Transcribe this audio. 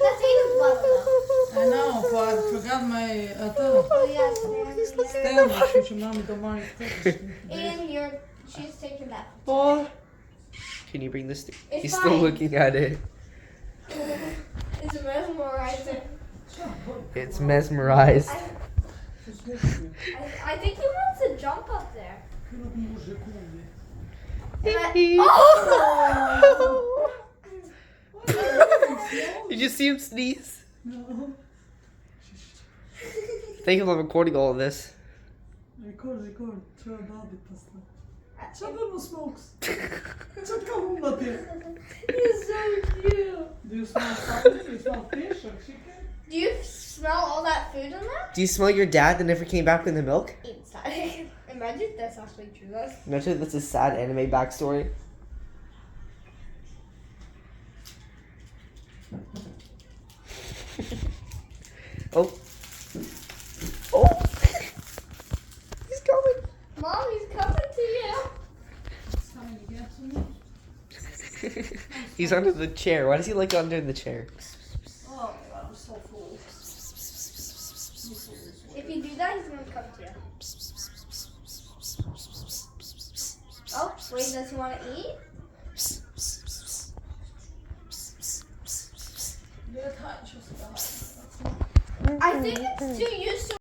that's Aiden's bottle though. I know, but I forgot my Oh yeah, stand, which mommy don't mind. Aiden, she's taking that. Oh. Can you bring this? It's He's fine. still looking at it. It's mesmerizing. It's mesmerized. I think he wants to jump up there. Oh! Did you see him sneeze? No. Thank you for recording all of this. Record. Trzeba baby postawić. Czemu smokes? Ciotka umna ty. He's so cute. Do you smell something? You smell fish or chicken? Do you smell all that food in there? Do you smell your dad that never came back with the milk? Inside. Imagine if that's actually true. Imagine that's a sad anime backstory. Oh. He's coming. Mom, he's coming to you. It's time to get to me. He's under the chair. Why does he like under the chair? Oh my god, I'm so full. If you do that, he's gonna come to you. Oh, wait, does he want to eat? Det här är just det här. I think it's too used to